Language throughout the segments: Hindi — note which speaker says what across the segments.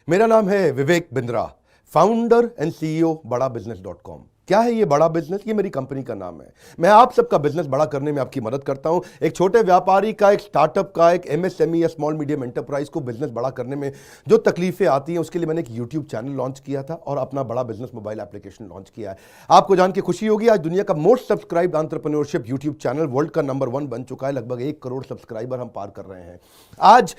Speaker 1: मेरा नाम है Vivek Bindra, founder and CEO बड़ा बिजनेस .com। क्या है ये बड़ा बिजनेस? ये मेरी कंपनी का नाम है। मैं आप सबका बिजनेस बड़ा करने में आपकी मदद करता हूं। एक छोटे व्यापारी का, एक स्टार्टअप का, एक एमएसएमई या स्मॉल मीडियम एंटरप्राइज को बिजनेस बड़ा करने में जो तकलीफें आती हैं, उसके लिए मैंने एक यूट्यूब चैनल लॉन्च किया था और अपना बड़ा बिजनेस मोबाइल एप्लीकेशन लॉन्च किया है। आपको जान के खुशी होगी, आज दुनिया का most subscribed entrepreneurship YouTube channel world का नंबर 1 बन चुका है। लगभग 1 करोड़ सब्सक्राइबर हम पार कर रहे हैं। आज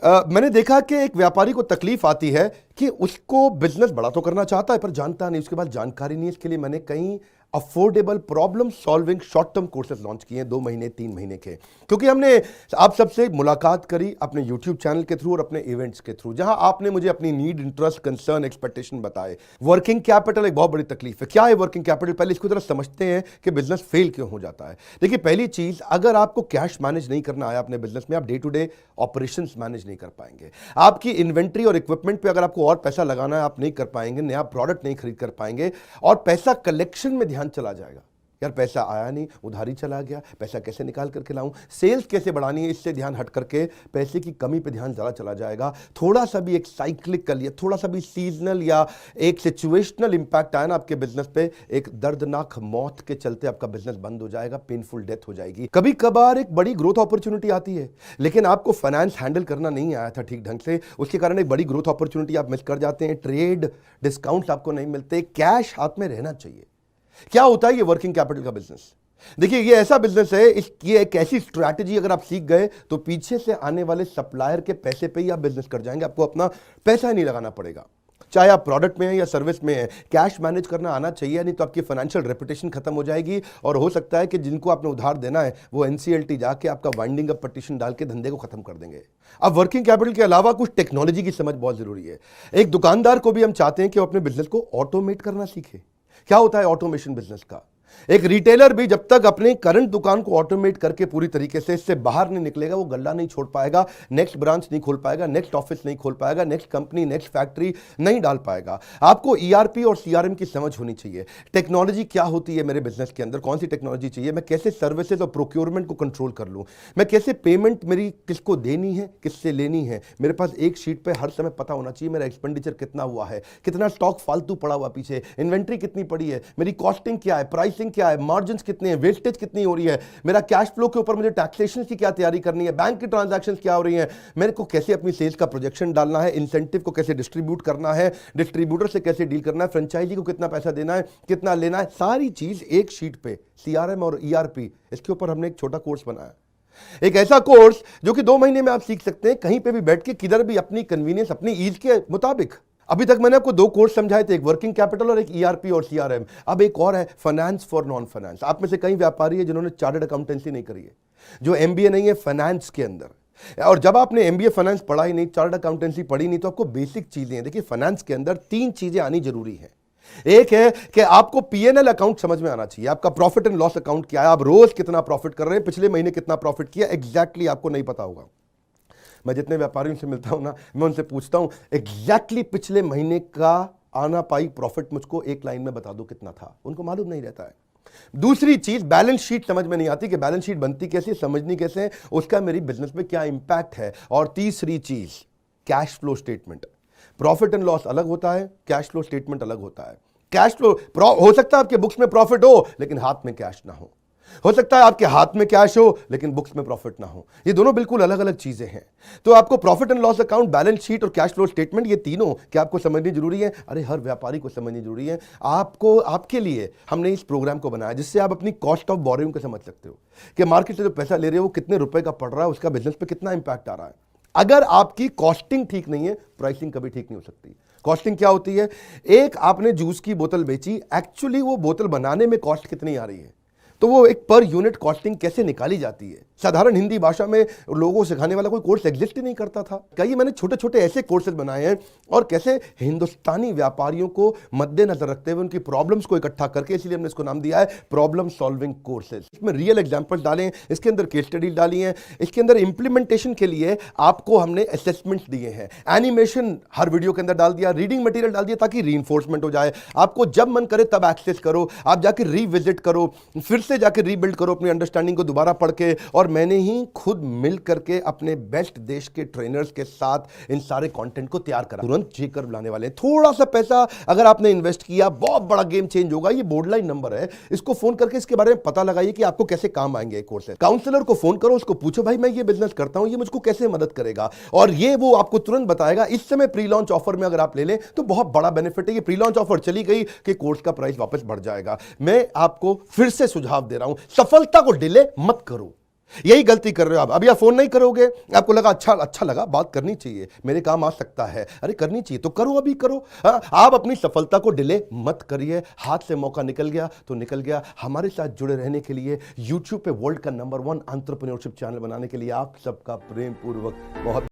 Speaker 1: मैंने देखा कि एक व्यापारी को तकलीफ आती है कि उसको बिजनेस बड़ा तो करना चाहता है पर जानता नहीं, उसके पास जानकारी नहीं है। इसके लिए मैंने कई affordable problem solving short term courses launch किए हैं 2 महीने 3 महीने के, क्योंकि हमने आप सबसे मुलाकात करी अपने यूट्यूब चैनल के थ्रू और अपने इवेंट्स के थ्रू, जहां आपने मुझे अपनी नीड, इंटरेस्ट, कंसर्न, एक्सपेक्टेशन बताए। वर्किंग कैपिटल एक बहुत बड़ी तकलीफ है। क्या है वर्किंग कैपिटल? पहले इसको जरा समझते हैं कि बिजनेस फेल क्यों हो जाता है। देखिए, पहली चीज, अगर आपको कैश मैनेज नहीं करना आया अपने बिजनेस में, आप day to day operations manage नहीं कर पाएंगे। आपकी इन्वेंट्री और इक्विपमेंट पे अगर आपको और पैसा लगाना है, आप नहीं कर पाएंगे। नया प्रोडक्ट नहीं खरीद कर पाएंगे और पैसा कलेक्शन में ध्यान चला जाएगा। यार पैसा आया नहीं, उधारी चला गया, पैसा कैसे निकाल करके लाऊं, सेल्स कैसे बढ़ानी है, इससे ध्यान हट करके पैसे की कमी पे ध्यान ज़्यादा चला जाएगा। थोड़ा सा भी एक साइक्लिकल या थोड़ा सा भी सीजनल या एक सिचुएशनल इंपैक्ट आया ना आपके बिजनेस पे, एक दर्दनाक मौत के चलते आपका बिजनेस बंद हो जाएगा, पेनफुल डेथ हो जाएगी। कभी कभार एक बड़ी ग्रोथ अपॉर्चुनिटी आती है, लेकिन आपको फाइनेंस हैंडल करना नहीं आया था ठीक ढंग से, उसके कारण एक बड़ी ग्रोथ अपॉर्चुनिटी आप मिस कर जाते हैं। ट्रेड डिस्काउंट्स आपको नहीं मिलते, कैश हाथ में रहना चाहिए। क्या होता है ये वर्किंग कैपिटल का बिजनेस? देखिए, ये ऐसा बिजनेस है, ये एक ऐसी स्ट्रैटेजी अगर आप सीख गए तो पीछे से आने वाले सप्लायर के पैसे पे ही आप बिजनेस कर जाएंगे। आपको अपना पैसा ही नहीं लगाना पड़ेगा, चाहे आप प्रोडक्ट में है या सर्विस में है। कैश मैनेज करना आना चाहिए, नहीं तो आपकी फाइनेंशियल रेपुटेशन खत्म हो जाएगी और हो सकता है कि जिनको आपने उधार देना है वो एनसीएलटी जाके आपका वाइंडिंग अप पटिशन डाल के धंधे को खत्म कर देंगे। अब वर्किंग कैपिटल के अलावा कुछ टेक्नोलॉजी की समझ बहुत जरूरी है। एक दुकानदार को भी हम चाहते हैं कि वो अपने बिजनेस को ऑटोमेट करना सीखे। क्या होता है ऑटोमेशन बिजनेस का? एक रिटेलर भी जब तक अपने करंट दुकान को ऑटोमेट करके पूरी तरीके से इससे बाहर नहीं निकलेगा, वो गल्ला नहीं छोड़ पाएगा, नेक्स्ट ब्रांच नहीं खोल पाएगा, नेक्स्ट ऑफिस नहीं खोल पाएगा, नेक्स्ट कंपनी, नेक्स्ट फैक्ट्री नहीं डाल पाएगा। आपको ईआरपी और सीआरएम की समझ होनी चाहिए। टेक्नोलॉजी क्या होती है मेरे बिजनेस के अंदर, कौन सी टेक्नोलॉजी चाहिए, मैं कैसे सर्विसेज और प्रोक्योरमेंट को कंट्रोल कर लूं, मैं कैसे पेमेंट मेरी किसको देनी है, किससे लेनी है। मेरे पास एक शीट पे हर समय पता होना चाहिए मेरा एक्सपेंडिचर कितना हुआ है, कितना स्टॉक फालतू पड़ा हुआ पीछे, इन्वेंट्री कितनी पड़ी है, मेरी कॉस्टिंग क्या है, प्राइसिंग क्या है, मार्जिन कितने हैं, वेस्टेज कितनी हो रही है, मेरा कैश फ्लो के ऊपर मुझे टैक्सेशन की क्या तैयारी करनी है, बैंक की ट्रांजैक्शंस क्या हो रही हैं, मेरे को कैसे अपनी सेल्स का प्रोजेक्शन डालना है, इंसेंटिव को कैसे डिस्ट्रीब्यूट करना है, डिस्ट्रीब्यूटर से कैसे डील करना है, फ्रेंचाइजी को कितना पैसा देना है, कितना लेना है, सारी चीज एक शीट पे, सीआरएम और ईआरपी, इसके ऊपर हमने एक छोटा कोर्स बनाया। एक ऐसा कोर्स जो कि 2 महीने में आप सीख सकते हैं, कहीं पे भी बैठ के, किधर भी, अपनी कन्वीनियंस, अपनी ईज के मुताबिक। अभी तक मैंने आपको 2 कोर्स समझाए थे, एक वर्किंग कैपिटल और एक ईआरपी और सीआरएम। अब एक और है, फाइनेंस फॉर नॉन फाइनेंस। आप में से कई व्यापारी है जिन्होंने चार्टर्ड अकाउंटेंसी नहीं करी है, जो एमबीए नहीं है फाइनेंस के अंदर। और जब आपने एमबीए फाइनेंस पढ़ा ही नहीं, चार्टर्ड अकाउंटेंसी पढ़ी नहीं, तो आपको बेसिक चीजें हैं। देखिए, फाइनेंस के अंदर 3 चीजें आनी जरूरी है। एक है कि आपको पीएनएल अकाउंट समझ में आना चाहिए, आपका प्रॉफिट एंड लॉस अकाउंट क्या है, आप रोज कितना प्रॉफिट कर रहे हैं, पिछले महीने कितना प्रॉफिट किया, एग्जैक्टली आपको नहीं पता होगा। मैं जितने व्यापारियों से मिलता हूं ना, मैं उनसे पूछता हूं एग्जैक्टली पिछले महीने का आना पाई प्रॉफिट मुझको एक लाइन में बता दो कितना था, उनको मालूम नहीं रहता है। दूसरी चीज, बैलेंस शीट समझ में नहीं आती कि बैलेंस शीट बनती कैसे, समझनी कैसे, उसका मेरी बिजनेस में क्या इंपैक्ट है। और तीसरी चीज, cash flow statement. Profit and loss अलग होता है, कैश फ्लो स्टेटमेंट अलग होता है। कैश फ्लो हो सकता है आपके बुक्स में प्रॉफिट हो लेकिन हाथ में कैश ना हो सकता है आपके हाथ में कैश हो लेकिन बुक्स में प्रॉफिट ना हो। ये दोनों बिल्कुल अलग अलग चीजें हैं। तो आपको profit and loss account, balance sheet और कैश फ्लो स्टेटमेंट, ये तीनों क्या आपको समझनी जरूरी है? अरे हर व्यापारी को समझनी जरूरी है। आपको, आपके लिए हमने इस प्रोग्राम को बनाया जिससे आप अपनी कॉस्ट ऑफ बोरोइंग को समझ सकते हो कि मार्केट से जो पैसा ले रहे हो वो कितने रुपए का पड़ रहा है, उसका बिजनेस पे कितना इंपैक्ट आ रहा है। अगर आपकी कॉस्टिंग ठीक नहीं है, प्राइसिंग कभी ठीक नहीं हो सकती। कॉस्टिंग क्या होती है? एक आपने जूस की बोतल बेची, एक्चुअली वो बोतल बनाने में कॉस्ट कितनी आ रही है, तो वो एक पर यूनिट कॉस्टिंग कैसे निकाली जाती है। साधारण हिंदी भाषा में लोगों को सिखाने वाला कोई कोर्स एग्जिस्ट ही नहीं करता था। कई मैंने छोटे छोटे ऐसे कोर्सेज बनाए हैं और कैसे हिंदुस्तानी व्यापारियों को मद्देनजर रखते हुए उनकी प्रॉब्लम्स को इकट्ठा करके, इसलिए हमने इसको नाम दिया है प्रॉब्लम सॉल्विंग कोर्सेज। इसमें रियल एग्जांपल्स डाले हैं, इसके अंदर केस स्टडी डाली हैं, इसके अंदर इंप्लीमेंटेशन के लिए आपको हमने असेसमेंट्स दिए हैं, एनिमेशन हर वीडियो के अंदर डाल दिया, रीडिंग मटेरियल डाल दिया ताकि रीइंफोर्समेंट हो जाए। आपको जब मन करे तब एक्सेस करो, आप जाके रिविजिट करो, फिर से जाके रीबिल्ड करो अपनी अंडरस्टैंडिंग को दोबारा पढ़ के। और मैंने ही खुद मिल करके अपने बेस्ट देश के ट्रेनर्स के साथ इन सारे कंटेंट को तैयार करा। तुरंत जे कर्व लाने वाले हैं। थोड़ा सा पैसा अगर आपने इन्वेस्ट किया, बहुत बड़ा गेम चेंज होगा। ये बोर्डलाइन नंबर है, इसको फोन करके इसके बारे में पता लगाइए कि आपको कैसे काम आएंगे कोर्स। काउंसलर को फोन करो, उसको पूछो भाई मैं ये बिजनेस करता हूं, ये मुझको कैसे मदद करेगा, और ये वो आपको तुरंत बताएगा। इस समय प्री लॉन्च ऑफर में अगर आप ले लें तो बहुत बड़ा बेनिफिट है। ये प्री लॉन्च ऑफर चली गई कि कोर्स का प्राइस वापस बढ़ जाएगा। मैं आपको फिर से सुझाव दे रहा हूं, सफलता को डिले मत करो। यही गलती कर रहे हो आप। अभी आप फोन नहीं करोगे, आपको लगा अच्छा लगा, बात करनी चाहिए, मेरे काम आ सकता है, अरे करनी चाहिए तो करो, अभी करो। आप अपनी सफलता को डिले मत करिए। हाथ से मौका निकल गया तो निकल गया। हमारे साथ जुड़े रहने के लिए, यूट्यूब पे वर्ल्ड का नंबर 1 एंटरप्रेन्योरशिप चैनल बनाने के लिए आप सबका प्रेम पूर्वक बहुत